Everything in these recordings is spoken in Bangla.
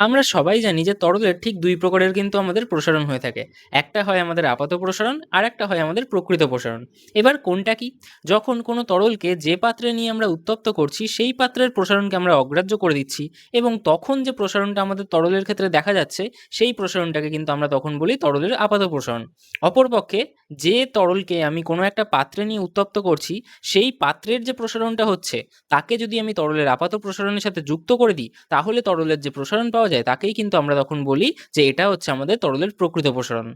আমরা সবাই জানি যে তরলের ঠিক দুই প্রকারের কিন্তু আমাদের প্রসারণ হয়ে থাকে। একটা হয় আমাদের আপাত প্রসারণ, আর একটা হয় আমাদের প্রকৃত প্রসারণ। এবার কোনটা কি? যখন কোনো তরলকে যে পাত্রে নিয়ে আমরা উত্তপ্ত করছি সেই পাত্রের প্রসারণকে আমরা অগ্রাহ্য করে দিচ্ছি, এবং তখন যে প্রসারণটা আমাদের তরলের ক্ষেত্রে দেখা যাচ্ছে সেই প্রসারণটাকে কিন্তু আমরা তখন বলি তরলের আপাত প্রসারণ। অপরপক্ষে যে তরলকে আমি কোনো একটা পাত্রে নিয়ে উত্তপ্ত করছি সেই পাত্রের যে প্রসারণটা হচ্ছে তাকে যদি আমি তরলের আপাত প্রসারণের সাথে যুক্ত করে দিই, তাহলে তরলের যে প্রসারণ পাওয়া যায় তাকেই কিন্তু আমরা তখন বলি যে এটা হচ্ছে আমাদের তরলের প্রকৃত প্রসারণ।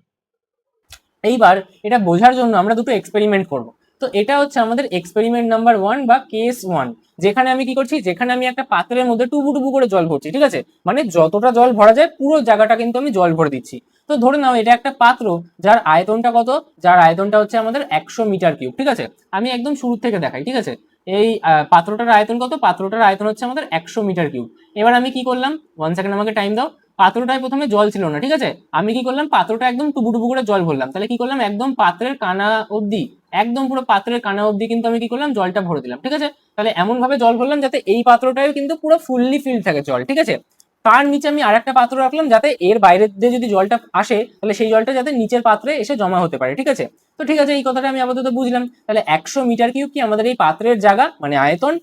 এইবার এটা বোঝার জন্য আমরা দুটো এক্সপেরিমেন্ট করব। তো এটা হচ্ছে আমাদের এক্সপেরিমেন্ট নাম্বার 1 বা কেস 1, যেখানে আমি কি করছি, যেখানে আমি একটা পাত্রের মধ্যে টুবু টুবু করে জল ভরছি, ঠিক আছে? মানে যতটা জল ভরা যায় পুরো জায়গাটা কিন্তু আমি জল ভরে দিচ্ছি। তো ধরে নাও এটা একটা পাত্র, যার আয়তনটা কত, যার আয়তনটা হচ্ছে আমাদের 100 মিটার কিউব, ঠিক আছে? আমি একদম শুরু থেকে দেখাই, ঠিক আছে? এই পাত্রটার আয়তন কত, পাত্রটার আয়তন হচ্ছে আমাদের 100 মিটার কিউব। এবার আমি কি করলাম, 1 সেকেন্ড আমাকে টাইম দাও। পাত্রটায় প্রথমে জল ছিল না, ঠিক আছে? আমি কি করলাম, পাত্রটা একদম টুবু করে জল ভরলাম। তাহলে কি করলাম, একদম পাত্রের কানা অবধি, একদম পুরো পাত্রের কানা অবধি কিন্তু আমি কি করলাম, জলটা ভরে দিলাম, ঠিক আছে? তাহলে এমন ভাবে জল ভরলাম যাতে এই পাত্রটাও কিন্তু পুরো ফুললি ফিল থাকে জল, ঠিক আছে? তার নিচে আমি আরেকটা পাত্র রাখলাম, যাতে এর বাইরে দিয়ে যদি জলটা আসে তাহলে সেই জলটা যাতে নিচের পাত্রে এসে জমা হতে পারে, ঠিক আছে? তো ঠিক আছে, এই কথাটা আমি আপাতত বুঝলাম। তাহলে 100 মিটার কিউব কি আমাদের এই পাত্রের জায়গা, মানে আয়তন,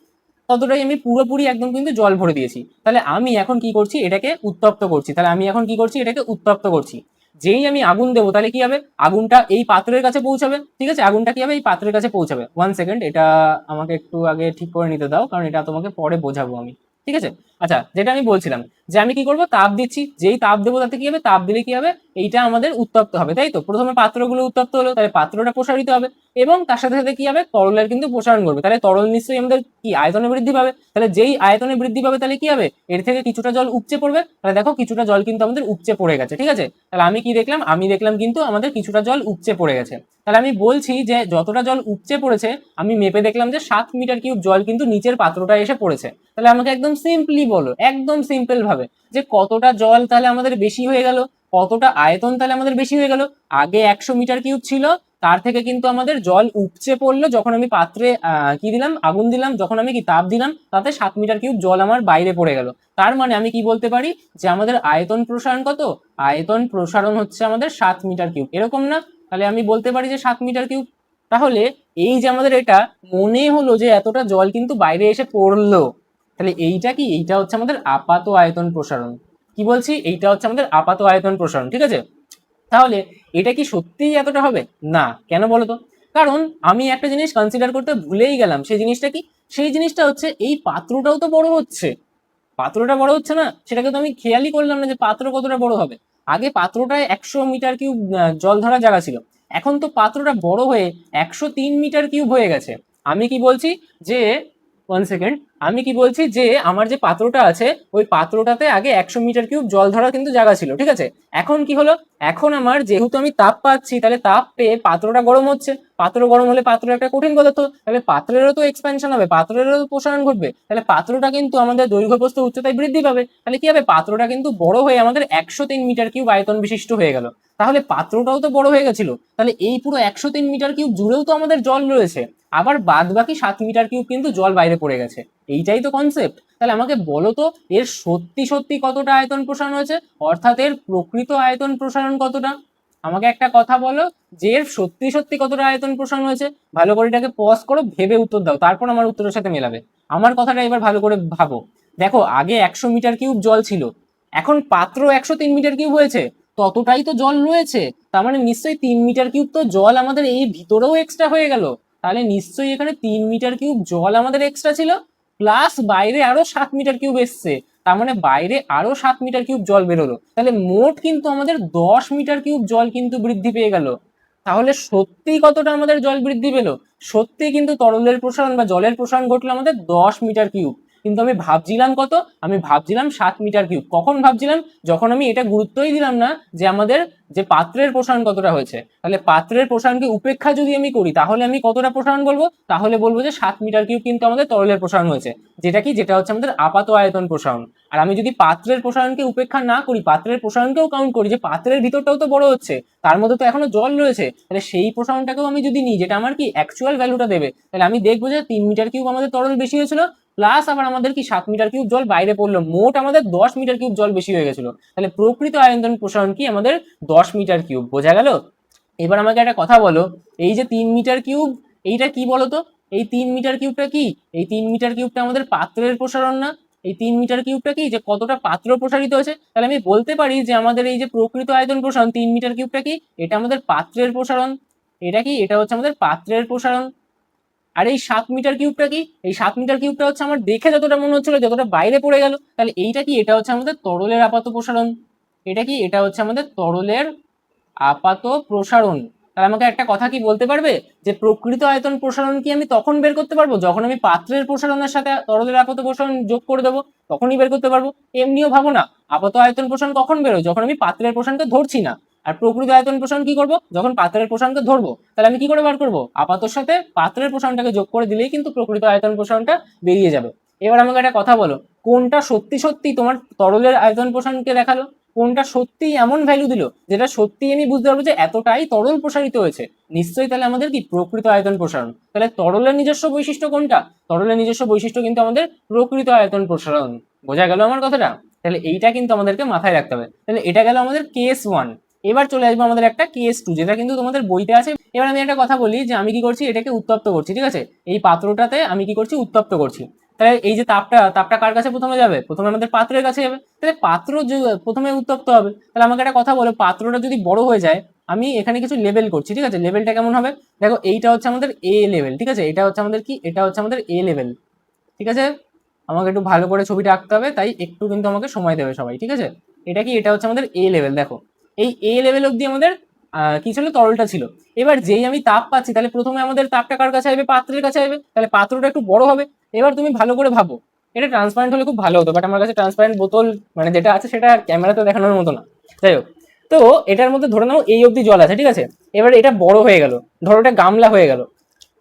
ততটাই আমি পুরোপুরি একদম কিন্তু জল ভরে দিয়েছি। তাহলে আমি এখন কি করছি, এটাকে উত্তপ্ত করছি। তাহলে আমি এখন কি করছি, এটাকে উত্তপ্ত করছি। যেই আমি আগুন দেবো তাহলে কি হবে, আগুনটা এই পাত্রের কাছে পৌঁছাবে, ঠিক আছে? আগুনটা কি হবে, এই পাত্রের কাছে পৌঁছাবে। 1 সেকেন্ড, এটা আমাকে একটু আগে ঠিক করে নিতে দাও, কারণ এটা তোমাকে পরে বোঝাবো আমি, ঠিক আছে? আচ্ছা, যেটা আমি বলছিলাম, যে আমি কি করব, তাপ দিচ্ছি। যেই তাপ দেবো তাতে কি হবে, তাপ দিলে কি হবে, এইটা আমাদের উত্তপ্ত হবে, তাই তো? প্রথমে পাত্রগুলো উত্তপ্ত হলো, তাহলে পাত্রটা প্রসারিত হবে, এবং তার সাথে সাথে কি হবে, তরলের কিন্তু প্রসারণ করবে। তাহলে তরল নিশ্চয়ই আমাদের কি আয়তনে বৃদ্ধি পাবে। তাহলে যেই আয়তনে বৃদ্ধি পাবে তাহলে কি হবে, এর থেকে কিছুটা জল উপচে পড়বে। তাহলে দেখো কিছুটা জল কিন্তু আমাদের উপচে পড়ে গেছে, ঠিক আছে? তাহলে আমি কি দেখলাম, আমি দেখলাম কিন্তু আমাদের কিছুটা জল উপচে পড়ে গেছে। তাহলে আমি বলছি যে যতটা জল উপচে পড়েছে, আমি মেপে দেখলাম যে 7 মিটার কিউব জল কিন্তু নিচের পাত্রটা এসে পড়েছে। তাহলে আমাকে একদম সিম্পলি বলো, একদম সিম্পল ভাবে, যে কতটা জল তাহলে আমাদের বেশি হয়ে গেল, কতটা আয়তন তাহলে আমাদের বেশি হয়ে গেল। আগে 100 মিটার কিউব ছিল, তার থেকে কিন্তু আমাদের জল উপচে পড়লো যখন আমি পাত্রে কি দিলাম, আগুন দিলাম, যখন আমি কি তাপ দিলাম, তাতে 7 মিটার কিউব জল আমার বাইরে পড়ে গেল। তার মানে আমি কি বলতে পারি, যে আমাদের আয়তন প্রসারণ কত, আয়তন প্রসারণ হচ্ছে আমাদের 7 মিটার কিউব, এরকম না? তাহলে আমি বলতে পারি যে 7 মিটার কিউব। তাহলে এই যে আমাদের এটা মনে হলো যে এতটা জল কিন্তু বাইরে এসে পড়লো, তাহলে এইটা কি, এইটা হচ্ছে আমাদের আপাত আয়তন প্রসারণ। কি বলছি, এইটা হচ্ছে আমাদের আপাত আয়তন প্রসারণ, ঠিক আছে? তাহলে এটা কি সত্যিই এতটা হবে না? কেন বলো তো? কারণ আমি একটা জিনিস কনসিডার করতে ভুলেই গেলাম। সেই জিনিসটা কি, সেই জিনিসটা হচ্ছে এই পাত্রটাও তো বড় হচ্ছে। পাত্রটা বড় হচ্ছে না, সেটাকে তো আমি খেয়ালই করলাম না যে পাত্র কতটা বড় হবে। আগে পাত্রটায় 100 মিটার কিউব জল ধরা জায়গা ছিল, এখন তো পাত্রটা বড় হয়ে 103 মিটার কিউব হয়ে গেছে। আমি কি বলছি, যে 1 সেকেন্ড, আমি কি বলছি, যে আমার যে পাত্রটা আছে ওই পাত্রটাতে আগে 100 মিটার কিউব জল ধরা কিন্তু জায়গা ছিল, ঠিক আছে? এখন কি হলো, এখন আমার যেহেতু আমি তাপ পাচ্ছি, তাহলে তাপ পেয়ে পাত্রটা গরম হচ্ছে। পাত্র গরম হলে পাত্র একটা কঠিন পদার্থ, তাহলে পাত্রেরও তো এক্সপ্যানশন হবে, পাত্রেরও প্রসারণ ঘটবে। তাহলে পাত্রটা কিন্তু আমাদের দৈর্ঘ্য প্রস্থ উচ্চতায় বৃদ্ধি পাবে। তাহলে কি হবে, পাত্রটা কিন্তু বড় হয়ে আমাদের 103 মিটার কিউব আয়তন বিশিষ্ট হয়ে গেল। তাহলে পাত্রটাও তো বড় হয়ে গেছিল। তাহলে এই পুরো 103 মিটার কিউব জুড়েও তো আমাদের জল রয়েছে, আবার বাদ বাকি 7 মিটার কিউব কিন্তু জল বাইরে পড়ে গেছে। এইটাই তো কনসেপ্ট। তাহলে আমাকে বলো তো, এর সত্যি সত্যি কতটা আয়তন প্রসারণ হয়েছে, অর্থাৎ এর প্রকৃত আয়তন প্রসারণ কতটা? আমাকে একটা কথা বলো, যে এর সত্যি সত্যি কতটা আয়তন প্রসারণ হয়েছে। ভালো করে এটাকে পজ করো, ভেবে উত্তর দাও, তারপর আমার উত্তরের সাথে মেলাবে। আমার কথাটা এবার ভালো করে ভাবো। দেখো, আগে 100 মিটার কিউব জল ছিল, এখন পাত্র 103 মিটার কিউব হয়েছে, ততটাই তো জল রয়েছে। তার মানে নিশ্চয়ই 3 মিটার কিউব তো জল আমাদের এই ভিতরেও এক্সট্রা হয়ে গেল। তাহলে নিশ্চয়ই এখানে 3 মিটার কিউব জল আমাদের এক্সট্রা ছিল, প্লাস বাইরে আরো 7 মিটার কিউব এসছে। তার মানে বাইরে আরো 7 মিটার কিউব জল বেরোলো। তাহলে মোট কিন্তু আমাদের 10 মিটার কিউব জল কিন্তু বৃদ্ধি পেয়ে গেল। তাহলে সত্যি কতটা আমাদের জল বৃদ্ধি পেলো, সত্যি কিন্তু তরলের প্রসারণ বা জলের প্রসারণ ঘটলো আমাদের 10 মিটার কিউব। কিন্তু আমি ভাবছিলাম কত, আমি ভাবছিলাম 7 মিটার কিউব। কখন ভাবছিলাম, যখন আমি এটা গুরুত্বই দিলাম না যে আমাদের যে পাত্রের প্রসারণ কতটা হয়েছে। তাহলে পাত্রের প্রসারণকে উপেক্ষা যদি আমি করি, তাহলে আমি কতটা প্রসারণ বলবো, তাহলে বলবো যে 7 মিটার কিউব কিন্তু আমাদের তরলের প্রসারণ হয়েছে, যেটা কি, যেটা হচ্ছে আমাদের আপাত আয়তন প্রসারণ। আর আমি যদি পাত্রের প্রসারণকে উপেক্ষা না করি, পাত্রের প্রসারণকেও কাউন্ট করি, যে পাত্রের ভিতরটাও তো বড় হচ্ছে, তার মধ্যে তো এখনো জল রয়েছে, তাহলে সেই প্রসারণটাকেও আমি যদি নিই, যেটা আমার কি অ্যাকচুয়াল ভ্যালুটা দেবে, তাহলে আমি দেখবো যে 3 মিটার কিউব আমাদের তরল বেশি হয়েছিল, প্লাস আবার আমাদের কি 7 মিটার কিউব জল বাইরে পড়লো, মোট আমাদের 10 মিটার কিউব জল বেশি হয়ে গেছিল। তাহলে প্রকৃত আয়তন প্রসারণ কি আমাদের 10 মিটার কিউব, বোঝা গেল? এবার আমাকে একটা কথা বলো, এই যে 3 মিটার কিউব, এইটা কি বলতো? এই 3 মিটার কিউবটা কি? এই 3 মিটার কিউবটা আমাদের পাত্রের প্রসারণ না? এই 3 মিটার কিউবটা কি, যে কতটা পাত্র প্রসারিত হয়েছে, তাহলে আমি বলতে পারি যে আমাদের এই যে প্রকৃত আয়তন প্রসারণ 3 মিটার কিউবটা কি, এটা আমাদের পাত্রের প্রসারণ। এটা কি, এটা হচ্ছে আমাদের পাত্রের প্রসারণ। আর এই 7 মিটার কিউবটা কি, এই 7 মিটার কিউবটা হচ্ছে আমার দেখে যতটা মনে হচ্ছিল যতটা বাইরে পড়ে গেল, তাহলে এইটা কি, এটা হচ্ছে আমাদের তরলের আপাত প্রসারণ। এটা কি, এটা হচ্ছে আমাদের তরলের আপাত প্রসারণ। তাহলে আমাকে একটা কথা কি বলতে পারবে, যে প্রকৃত আয়তন প্রসারণ কি আমি তখন বের করতে পারবো যখন আমি পাত্রের প্রসারণের সাথে তরলের আপাত প্রসারণ যোগ করে দেবো, তখনই বের করতে পারবো। এমনিও ভাবো না, আপাত আয়তন প্রসারণ কখন বেরোয়, যখন আমি পাত্রের প্রসারণকে ধরছি না। আর প্রকৃত আয়তন প্রসারণ কি করবো, যখন পাত্রের প্রসারণকে ধরবো। তাহলে আমি কি করে বার করবো, আপাতর সাথে পাত্রের প্রসারণটাকে যোগ করে দিলেই কিন্তু প্রকৃত আয়তন প্রসারণটা বেরিয়ে যাবে। এবার আমাকে একটা কথা বলো, কোনটা সত্যি সত্যি তোমার তরলের আয়তন প্রসারণকে দেখালো, কোনটা সত্যি এমন ভ্যালু দিল যেটা সত্যি আমি বুঝতে পারবো যে এতটাই তরল প্রসারিত হয়েছে? নিশ্চয়ই তাহলে আমাদের কি প্রকৃত আয়তন প্রসারণ। তাহলে তরলের নিজস্ব বৈশিষ্ট্য কোনটা, তরলের নিজস্ব বৈশিষ্ট্য কিন্তু আমাদের প্রকৃত আয়তন প্রসারণ। বোঝা গেল আমার কথাটা? তাহলে এইটা কিন্তু আমাদেরকে মাথায় রাখতে হবে। তাহলে এটা গেল আমাদের কেস 1। এবার চলে আসবো আমাদের একটা কেস 2, যেটা কিন্তু তোমাদের বইতে আছে। এবার আমি একটা কথা বলি, যে আমি কি করছি, এটাকে উত্তপ্ত করছি, ঠিক আছে? এই পাত্রটাতে আমি কি করছি, উত্তপ্ত করছি। তাহলে এই যে তাপটা কার কাছে প্রথমে যাবে, প্রথমে আমাদের পাত্রের কাছে যাবে। তাহলে পাত্র প্রথমে উত্তপ্ত হবে। তাহলে আমাকে একটা কথা বলো, পাত্রটা যদি বড় হয়ে যায়, আমি এখানে কিছু লেভেল করছি, ঠিক আছে? লেভেলটা কেমন হবে, দেখো এইটা হচ্ছে আমাদের এ লেভেল, ঠিক আছে? এটা হচ্ছে আমাদের কি, এটা হচ্ছে আমাদের এ লেভেল, ঠিক আছে? আমাকে একটু ভালো করে ছবিটা আঁকতে হবে, তাই একটু কিন্তু আমাকে সময় দেবে সবাই, ঠিক আছে? এটা কি, এটা হচ্ছে আমাদের এ লেভেল। দেখো এই এ লেভেল অবধি আমাদের কি ছিল, তরলটা ছিল। এবার যেই আমি তাপ পাচ্ছি, তাহলে প্রথমে আমাদের তাপটা কার কাছে আসবে, পাত্রের কাছে আসবে। তাহলে পাত্রটা একটু বড় হবে। এবার তুমি ভালো করে ভাবো, এটা ট্রান্সপারেন্ট হলে খুব ভালো হতো, বাট আমার কাছে ট্রান্সপারেন্ট বোতল মানে যেটা আছে সেটা ক্যামেরাতে দেখানোর মতো না। যাই হোক, তো এটার মধ্যে ধরে নাও এই অবধি জল আছে, ঠিক আছে? এবার এটা বড় হয়ে গেল, ধরো এটা গামলা হয়ে গেল।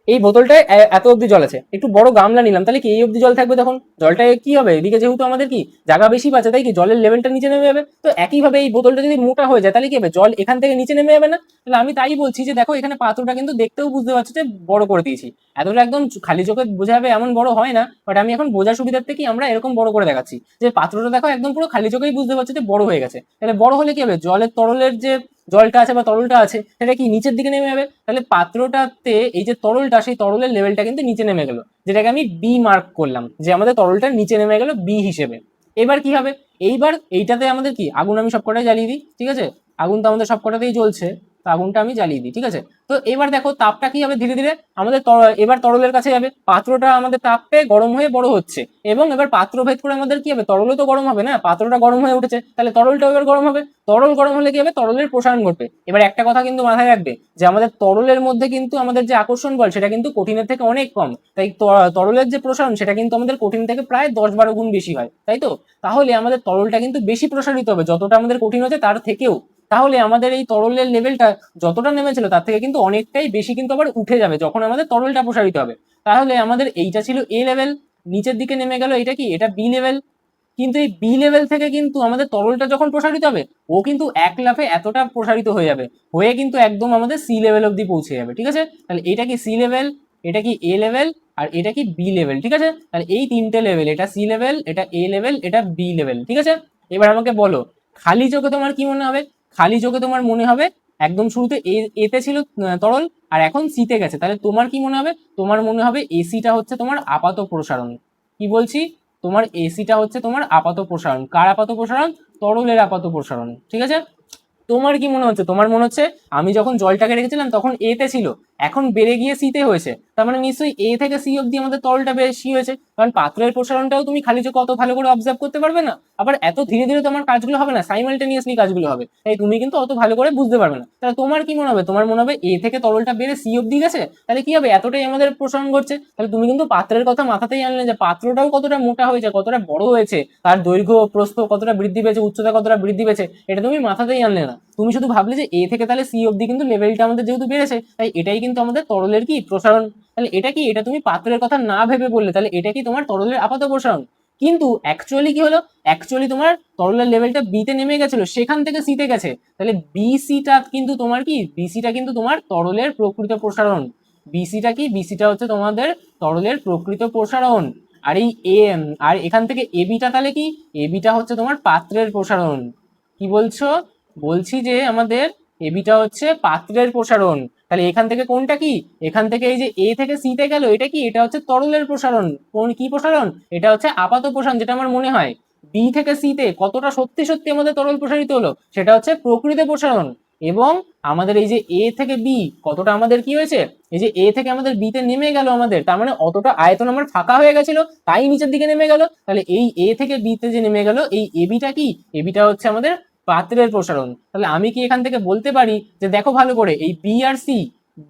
এই বোতলটায় এত অব্দি জল আছে, একটু বড় গামলা নিলাম, তাহলে কি এই অব্দি জল থাকবে? তখন জলটা কি হবে, এদিকে যেহেতু আমাদের কি জায়গা বেশি পাচ্ছে, তাই কি জলের লেভেলটা নিচে নেমে যাবে। তো একইভাবে এই বোতলটা যদি মোটা হয়ে যায়, তাহলে কি হবে, জল এখান থেকে নিচে নেমে যাবে না? তাহলে আমি তাই বলছি যে দেখো এখানে পাত্রটা কিন্তু দেখতেও বুঝতে পারছি যে বড় করে দিয়েছি। এতটা একদম খালি চোখে বোঝা যাবে এমন বড় হয় না, বাট আমি এখন বোঝার সুবিধার্থে কি আমরা এরকম বড় করে দেখাচ্ছি, যে পাত্রটা দেখো একদম পুরো খালি চোখেই বুঝতে পারছি যে বড় হয়ে গেছে। তাহলে বড় হলে কি হবে, জলের তরলের যে জলটা আছে বা তরলটা আছে সেটা কি নিচের দিকে নেমে যাবে। তাহলে পাত্রটাতে এই যে তরলটা, সেই তরলের লেভেলটা কিন্তু নিচে নেমে গেল, যেটাকে আমি বি মার্ক করলাম, যে আমাদের তরলটা নিচে নেমে গেল বি হিসেবে। এবার কি হবে, এইবার এইটাতে আমাদের কি আগুন আমি সবকটাই জ্বালিয়ে দিই, ঠিক আছে? আগুন তো আমাদের সবকটাতেই জ্বলছে, তো আগুনটা আমি জ্বালিয়ে দিই, ঠিক আছে? তো এবার দেখো তাপটা কি হবে, ধীরে ধীরে আমাদের এবার তরলের কাছে যাবে। পাত্রটা আমাদের তাপ পেয়ে গরম হয়ে বড় হচ্ছে, এবং এবার পাত্র ভেদ করে আমাদের কি হবে, তরলও তো গরম হবে না, পাত্রটা গরম হয়ে উঠেছে, তাহলে তরলটাও এবার গরম হবে। তরল গরম হলে কি হবে, তরলের প্রসারণ ঘটবে। এবার একটা কথা কিন্তু মাথায় রাখবে, যে আমাদের তরলের মধ্যে কিন্তু আমাদের যে আকর্ষণ বল সেটা কিন্তু কঠিনের থেকে অনেক কম, তাই তরলের যে প্রসারণ সেটা কিন্তু আমাদের কঠিন থেকে প্রায় 10-12 গুণ বেশি হয়, তাই তো? তাহলে আমাদের তরলটা কিন্তু বেশি প্রসারিত হবে যতটা আমাদের কঠিন হচ্ছে তার থেকেও। তাহলে আমাদের এই তরলের লেভেলটা যতটা নেমেছিল তার থেকে কিন্তু অনেকটাই বেশি কিন্তু আবার উঠে যাবে যখন আমাদের তরলটা প্রসারিত হবে। তাহলে আমাদের এইটা ছিল এ লেভেল, নিচের দিকে নেমে গেল, এটা কি, এটা বি লেভেল। কিন্তু এই বি লেভেল থেকে কিন্তু আমাদের তরলটা যখন প্রসারিত হবে, ও কিন্তু এক লাফে এতটা প্রসারিত হয়ে যাবে, হয়ে কিন্তু একদম আমাদের সি লেভেল অব্দি পৌঁছে যাবে, ঠিক আছে? তাহলে এটা কি সি লেভেল, এটা কি এ লেভেল, আর এটা কি বি লেভেল, ঠিক আছে? তাহলে এই তিনটে লেভেল, এটা সি লেভেল, এটা এ লেভেল, এটা বি লেভেল, ঠিক আছে? এবার আমাকে বলো, খালি চোখে তোমার কি মনে হবে? খালি চোখে তোমার মনে হবে একদম শুরুতে এতে ছিল তরল, আর এখন সিতে গেছে, তাহলে তোমার কি মনে হবে? তোমার মনে হবে এসিটা হচ্ছে তোমার আপাত প্রসারণ। কি বলছি, তোমার এসিটা হচ্ছে তোমার আপাত প্রসারণ। কার আপাত প্রসারণ? তরলের আপাত প্রসারণ, ঠিক আছে? তোমার কি মনে হচ্ছে? তোমার মনে হচ্ছে আমি যখন জলটাকে রেখেছিলাম তখন এ তে ছিল, এখন বেড়ে গিয়ে সি তে হয়েছে, তার মানে নিশ্চয়ই এ থেকে সি অব্দি আমাদের তরলটা বেশি হয়েছে, কারণ পাত্রের প্রসারণটাও তুমি খালি চোখে অত ভালো করে অবজার্ভ করতে পারবে না, আবার এত ধীরে ধীরে তোমার কাজগুলো হবে না, সাইমালটেনিয়াসলি কাজগুলো হবে, তাই তুমি কিন্তু অত ভালো করে বুঝতে পারবে না। তাহলে তোমার কি মনে হবে? তোমার মনে হবে এ থেকে তরলটা বেড়ে সি অব্দি গেছে, তাহলে কি হবে, এতটাই আমাদের প্রসারণ ঘটছে। তাহলে তুমি কিন্তু পাত্রের কথা মাথাতেই আনলে, যে পাত্রটাও কতটা মোটা হয়েছে, কতটা বড় হয়েছে, তার দৈর্ঘ্য প্রস্থ কতটা বৃদ্ধি পেয়েছে, উচ্চতা কতটা বৃদ্ধি পেয়েছে, এটা তুমি মাথাতেই আনলে না। তুমি শুধু ভাবলে যে এ থেকে তাহলে সি অব্দি কিন্তু লেভেলটা আমাদের যেহেতু বেড়েছে, তাই এটাই কিন্তু আমাদের তরলের কি প্রসারণ। তাহলে এটা কি, এটা তুমি পাত্রের কথা না ভেবে বললে, তাহলে এটা কি তোমার তরলের আপাত প্রসারণ। কিন্তু অ্যাকচুয়ালি কি হলো, অ্যাকচুয়ালি তোমার তরলের লেভেলটা বি তে নেমে গেছিল, সেখান থেকে সি তে গেছে, তাহলে বিসিটা কিন্তু তোমার কি, বিসিটা কিন্তু তোমার তরলের প্রকৃত প্রসারণ। বিসিটা কি, বিসিটা হচ্ছে তোমাদের তরলের প্রকৃত প্রসারণ। আর এই আর এখান থেকে এবিটা তাহলে কি, এবিটা হচ্ছে তোমার পাত্রের প্রসারণ। কি বলছো? বলছি যে আমাদের এবিটা হচ্ছে পাত্রের প্রসারণ। তাহলে এখান থেকে কোনটা কি, এখান থেকে এই যে এ থেকে সিতে গেল, এটা কি, এটা হচ্ছে তরলের প্রসারণ। কোন কি প্রসারণ? এটা হচ্ছে আপাত প্রসারণ, যেটা আমার মনে হয় বি থেকে সিতে কতটা সত্যি সত্যি আমাদের তরল প্রসারিত হলো সেটা হচ্ছে প্রকৃত প্রসারণ। এবং আমাদের এই যে এ থেকে বি কতটা আমাদের কি হয়েছে, এই যে এ থেকে আমাদের বি তে নেমে গেল আমাদের, তার মানে অতটা আয়তন আমার ফাঁকা হয়ে গেছিল তাই নিচের দিকে নেমে গেল। তাহলে এই এ থেকে বি তে যে নেমে গেল এই এবিটা কি, এবিটা হচ্ছে আমাদের পাত্রের প্রসারণ। তাহলে আমি কি এখান থেকে বলতে পারি যে দেখো ভালো করে, এই বি আর C,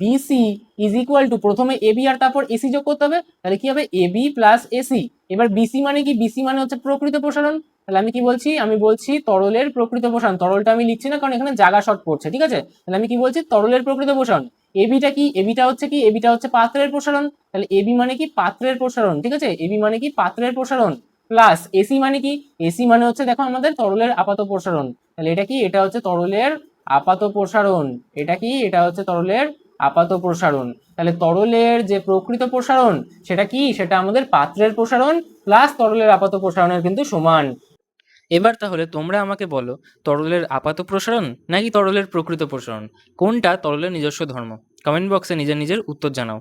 BC is equal to প্রথমে এবি আর তারপর এসি যোগ করতে হবে, তাহলে কি হবে এবি প্লাস এসি। এবার বিসি মানে কি, বিসি মানে হচ্ছে প্রকৃত প্রসারণ। তাহলে আমি কি বলছি, আমি বলছি তরলের প্রকৃত প্রসারণ। তরলটা আমি লিখছি না কারণ এখানে জায়গা শর্ট পড়ছে, ঠিক আছে। তাহলে আমি কি বলছি, তরলের প্রকৃত প্রসারণ। এবিটা কি, এবিটা হচ্ছে কি, এবিটা হচ্ছে পাত্রের প্রসারণ। তাহলে এবি মানে কি, পাত্রের প্রসারণ, ঠিক আছে। এবি মানে কি, পাত্রের প্রসারণ। প্লাস এসি মানে কি, এসি মানে হচ্ছে দেখো আমাদের তরলের আপাত প্রসারণ। তাহলে এটা কি, এটা হচ্ছে তরলের আপাত প্রসারণ। এটা কি, এটা হচ্ছে তরলের আপাত প্রসারণ। তাহলে তরলের যে প্রকৃত প্রসারণ সেটা কি, সেটা আমাদের পাত্রের প্রসারণ প্লাস তরলের আপাত প্রসারণের কিন্তু সমান। এবার তাহলে তোমরা আমাকে বলো, তরলের আপাত প্রসারণ নাকি তরলের প্রকৃত প্রসারণ, কোনটা তরলের নিজস্ব ধর্ম? কমেন্ট বক্সে নিজের নিজের উত্তর জানাও।